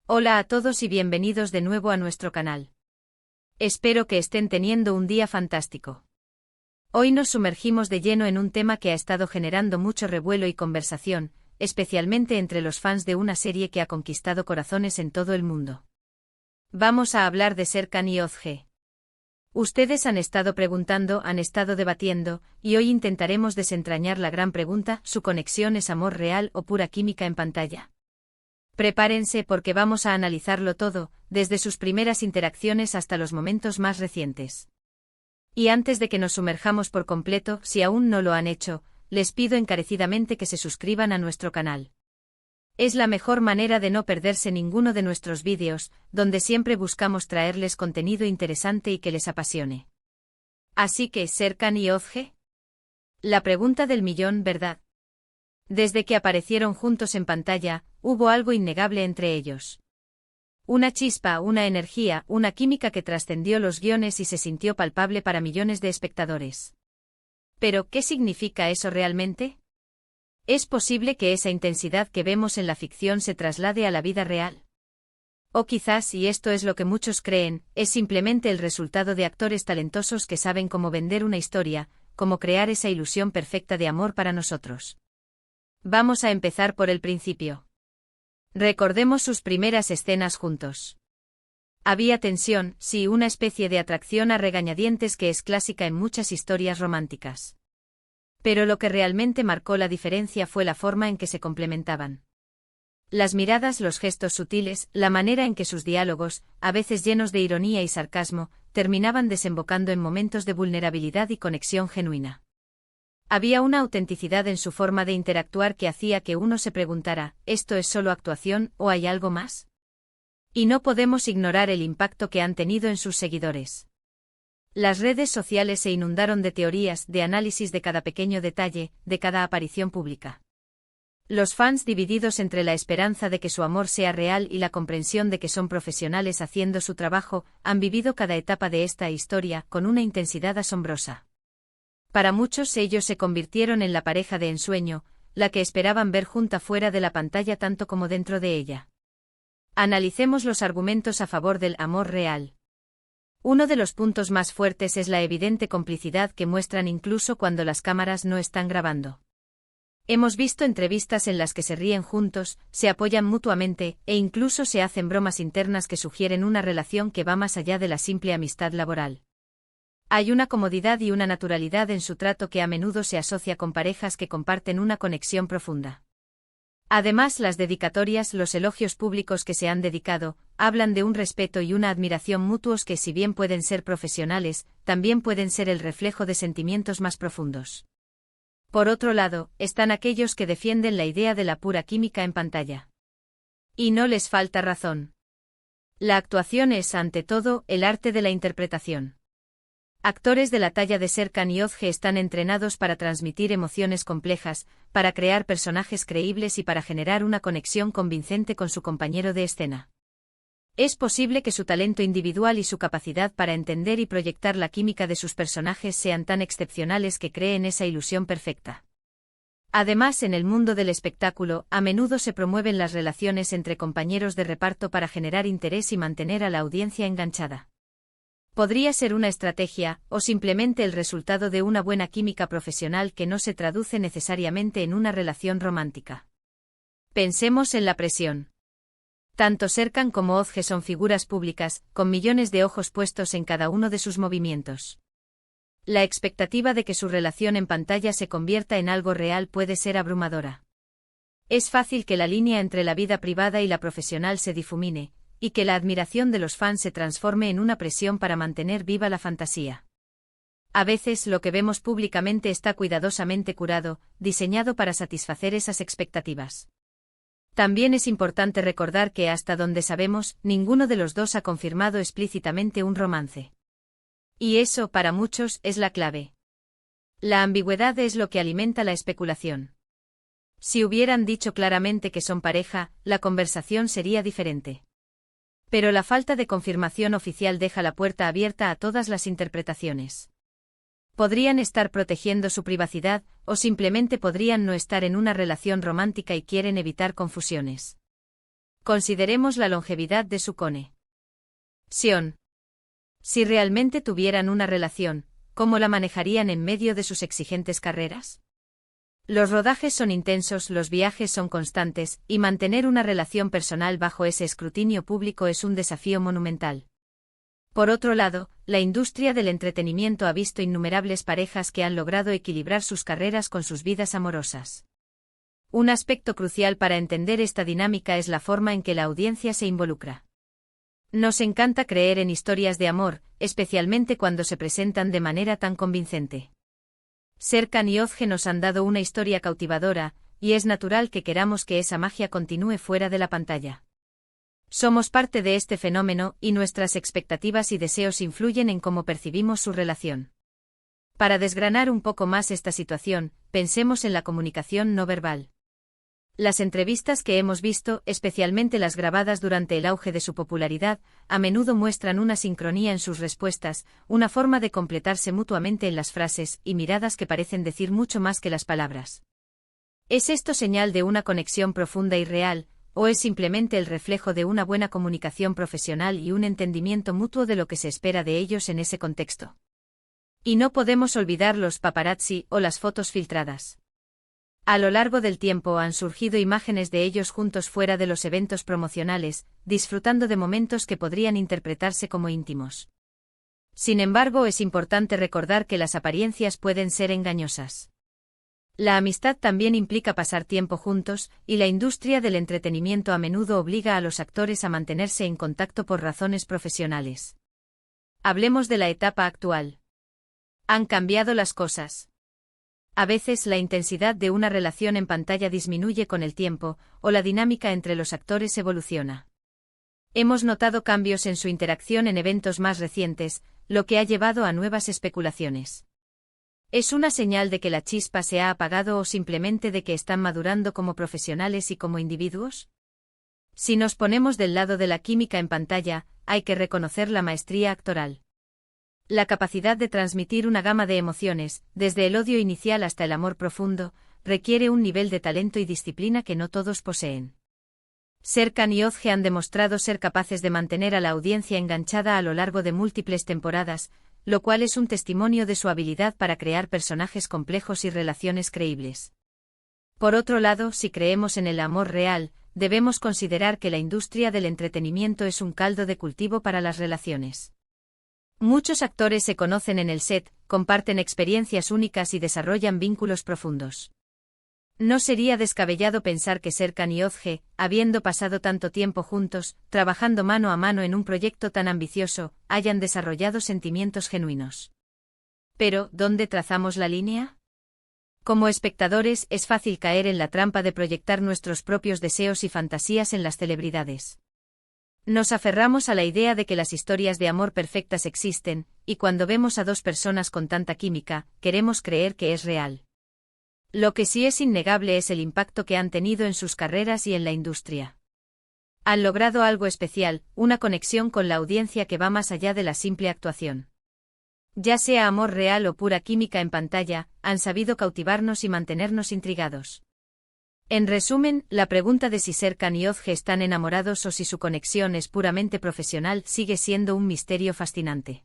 Hola a todos y bienvenidos de nuevo a nuestro canal. Espero que estén teniendo un día fantástico. Hoy nos sumergimos de lleno en un tema que ha estado generando mucho revuelo y conversación, especialmente entre los fans de una serie que ha conquistado corazones en todo el mundo. Vamos a hablar de Serkan y Özge. Ustedes han estado preguntando, han estado debatiendo, y hoy intentaremos desentrañar la gran pregunta: ¿su conexión es amor real o pura química en pantalla? Prepárense porque vamos a analizarlo todo, desde sus primeras interacciones hasta los momentos más recientes. Y antes de que nos sumerjamos por completo, si aún no lo han hecho, les pido encarecidamente que se suscriban a nuestro canal. Es la mejor manera de no perderse ninguno de nuestros vídeos, donde siempre buscamos traerles contenido interesante y que les apasione. Así que, ¿Serkan y Özge? La pregunta del millón, ¿verdad? Desde que aparecieron juntos en pantalla, hubo algo innegable entre ellos. Una chispa, una energía, una química que trascendió los guiones y se sintió palpable para millones de espectadores. Pero, ¿qué significa eso realmente? ¿Es posible que esa intensidad que vemos en la ficción se traslade a la vida real? O quizás, y esto es lo que muchos creen, es simplemente el resultado de actores talentosos que saben cómo vender una historia, cómo crear esa ilusión perfecta de amor para nosotros. Vamos a empezar por el principio. Recordemos sus primeras escenas juntos. Había tensión, sí, una especie de atracción a regañadientes que es clásica en muchas historias románticas. Pero lo que realmente marcó la diferencia fue la forma en que se complementaban. Las miradas, los gestos sutiles, la manera en que sus diálogos, a veces llenos de ironía y sarcasmo, terminaban desembocando en momentos de vulnerabilidad y conexión genuina. Había una autenticidad en su forma de interactuar que hacía que uno se preguntara, ¿esto es solo actuación o hay algo más? Y no podemos ignorar el impacto que han tenido en sus seguidores. Las redes sociales se inundaron de teorías, de análisis de cada pequeño detalle, de cada aparición pública. Los fans, divididos entre la esperanza de que su amor sea real y la comprensión de que son profesionales haciendo su trabajo, han vivido cada etapa de esta historia con una intensidad asombrosa. Para muchos ellos se convirtieron en la pareja de ensueño, la que esperaban ver junta fuera de la pantalla tanto como dentro de ella. Analicemos los argumentos a favor del amor real. Uno de los puntos más fuertes es la evidente complicidad que muestran incluso cuando las cámaras no están grabando. Hemos visto entrevistas en las que se ríen juntos, se apoyan mutuamente, e incluso se hacen bromas internas que sugieren una relación que va más allá de la simple amistad laboral. Hay una comodidad y una naturalidad en su trato que a menudo se asocia con parejas que comparten una conexión profunda. Además, las dedicatorias, los elogios públicos que se han dedicado, hablan de un respeto y una admiración mutuos que, si bien pueden ser profesionales, también pueden ser el reflejo de sentimientos más profundos. Por otro lado, están aquellos que defienden la idea de la pura química en pantalla. Y no les falta razón. La actuación es, ante todo, el arte de la interpretación. Actores de la talla de Serkan y Özge están entrenados para transmitir emociones complejas, para crear personajes creíbles y para generar una conexión convincente con su compañero de escena. Es posible que su talento individual y su capacidad para entender y proyectar la química de sus personajes sean tan excepcionales que creen esa ilusión perfecta. Además, en el mundo del espectáculo, a menudo se promueven las relaciones entre compañeros de reparto para generar interés y mantener a la audiencia enganchada. Podría ser una estrategia, o simplemente el resultado de una buena química profesional que no se traduce necesariamente en una relación romántica. Pensemos en la presión. Tanto Serkan como Özge son figuras públicas, con millones de ojos puestos en cada uno de sus movimientos. La expectativa de que su relación en pantalla se convierta en algo real puede ser abrumadora. Es fácil que la línea entre la vida privada y la profesional se difumine, y que la admiración de los fans se transforme en una presión para mantener viva la fantasía. A veces lo que vemos públicamente está cuidadosamente curado, diseñado para satisfacer esas expectativas. También es importante recordar que, hasta donde sabemos, ninguno de los dos ha confirmado explícitamente un romance. Y eso, para muchos, es la clave. La ambigüedad es lo que alimenta la especulación. Si hubieran dicho claramente que son pareja, la conversación sería diferente. Pero la falta de confirmación oficial deja la puerta abierta a todas las interpretaciones. Podrían estar protegiendo su privacidad, o simplemente podrían no estar en una relación romántica y quieren evitar confusiones. Consideremos la longevidad de su conexión. Si realmente tuvieran una relación, ¿cómo la manejarían en medio de sus exigentes carreras? Los rodajes son intensos, los viajes son constantes, y mantener una relación personal bajo ese escrutinio público es un desafío monumental. Por otro lado, la industria del entretenimiento ha visto innumerables parejas que han logrado equilibrar sus carreras con sus vidas amorosas. Un aspecto crucial para entender esta dinámica es la forma en que la audiencia se involucra. Nos encanta creer en historias de amor, especialmente cuando se presentan de manera tan convincente. Serkan y Özge nos han dado una historia cautivadora, y es natural que queramos que esa magia continúe fuera de la pantalla. Somos parte de este fenómeno, y nuestras expectativas y deseos influyen en cómo percibimos su relación. Para desgranar un poco más esta situación, pensemos en la comunicación no verbal. Las entrevistas que hemos visto, especialmente las grabadas durante el auge de su popularidad, a menudo muestran una sincronía en sus respuestas, una forma de completarse mutuamente en las frases y miradas que parecen decir mucho más que las palabras. ¿Es esto señal de una conexión profunda y real, o es simplemente el reflejo de una buena comunicación profesional y un entendimiento mutuo de lo que se espera de ellos en ese contexto? Y no podemos olvidar los paparazzi o las fotos filtradas. A lo largo del tiempo han surgido imágenes de ellos juntos fuera de los eventos promocionales, disfrutando de momentos que podrían interpretarse como íntimos. Sin embargo, es importante recordar que las apariencias pueden ser engañosas. La amistad también implica pasar tiempo juntos, y la industria del entretenimiento a menudo obliga a los actores a mantenerse en contacto por razones profesionales. Hablemos de la etapa actual. ¿Han cambiado las cosas? A veces la intensidad de una relación en pantalla disminuye con el tiempo, o la dinámica entre los actores evoluciona. Hemos notado cambios en su interacción en eventos más recientes, lo que ha llevado a nuevas especulaciones. ¿Es una señal de que la chispa se ha apagado o simplemente de que están madurando como profesionales y como individuos? Si nos ponemos del lado de la química en pantalla, hay que reconocer la maestría actoral. La capacidad de transmitir una gama de emociones, desde el odio inicial hasta el amor profundo, requiere un nivel de talento y disciplina que no todos poseen. Serkan y Özge han demostrado ser capaces de mantener a la audiencia enganchada a lo largo de múltiples temporadas, lo cual es un testimonio de su habilidad para crear personajes complejos y relaciones creíbles. Por otro lado, si creemos en el amor real, debemos considerar que la industria del entretenimiento es un caldo de cultivo para las relaciones. Muchos actores se conocen en el set, comparten experiencias únicas y desarrollan vínculos profundos. No sería descabellado pensar que Serkan y Özge, habiendo pasado tanto tiempo juntos, trabajando mano a mano en un proyecto tan ambicioso, hayan desarrollado sentimientos genuinos. Pero, ¿dónde trazamos la línea? Como espectadores, es fácil caer en la trampa de proyectar nuestros propios deseos y fantasías en las celebridades. Nos aferramos a la idea de que las historias de amor perfectas existen, y cuando vemos a dos personas con tanta química, queremos creer que es real. Lo que sí es innegable es el impacto que han tenido en sus carreras y en la industria. Han logrado algo especial, una conexión con la audiencia que va más allá de la simple actuación. Ya sea amor real o pura química en pantalla, han sabido cautivarnos y mantenernos intrigados. En resumen, la pregunta de si Serkan y Özge están enamorados o si su conexión es puramente profesional sigue siendo un misterio fascinante.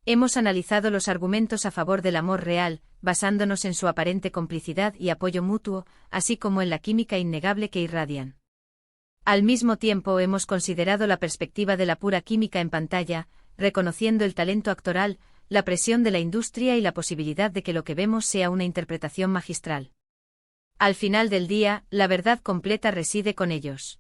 Hemos analizado los argumentos a favor del amor real, basándonos en su aparente complicidad y apoyo mutuo, así como en la química innegable que irradian. Al mismo tiempo hemos considerado la perspectiva de la pura química en pantalla, reconociendo el talento actoral, la presión de la industria y la posibilidad de que lo que vemos sea una interpretación magistral. Al final del día, la verdad completa reside con ellos.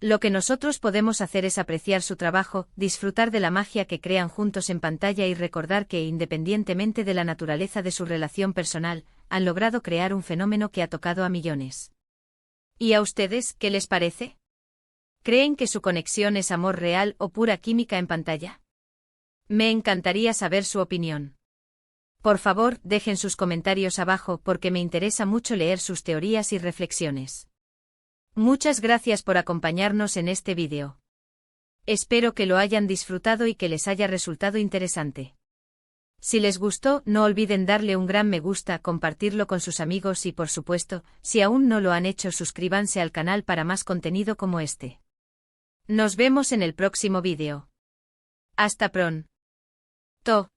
Lo que nosotros podemos hacer es apreciar su trabajo, disfrutar de la magia que crean juntos en pantalla y recordar que, independientemente de la naturaleza de su relación personal, han logrado crear un fenómeno que ha tocado a millones. ¿Y a ustedes, qué les parece? ¿Creen que su conexión es amor real o pura química en pantalla? Me encantaría saber su opinión. Por favor, dejen sus comentarios abajo porque me interesa mucho leer sus teorías y reflexiones. Muchas gracias por acompañarnos en este vídeo. Espero que lo hayan disfrutado y que les haya resultado interesante. Si les gustó, no olviden darle un gran me gusta, compartirlo con sus amigos y por supuesto, si aún no lo han hecho, suscríbanse al canal para más contenido como este. Nos vemos en el próximo vídeo. Hasta pronto.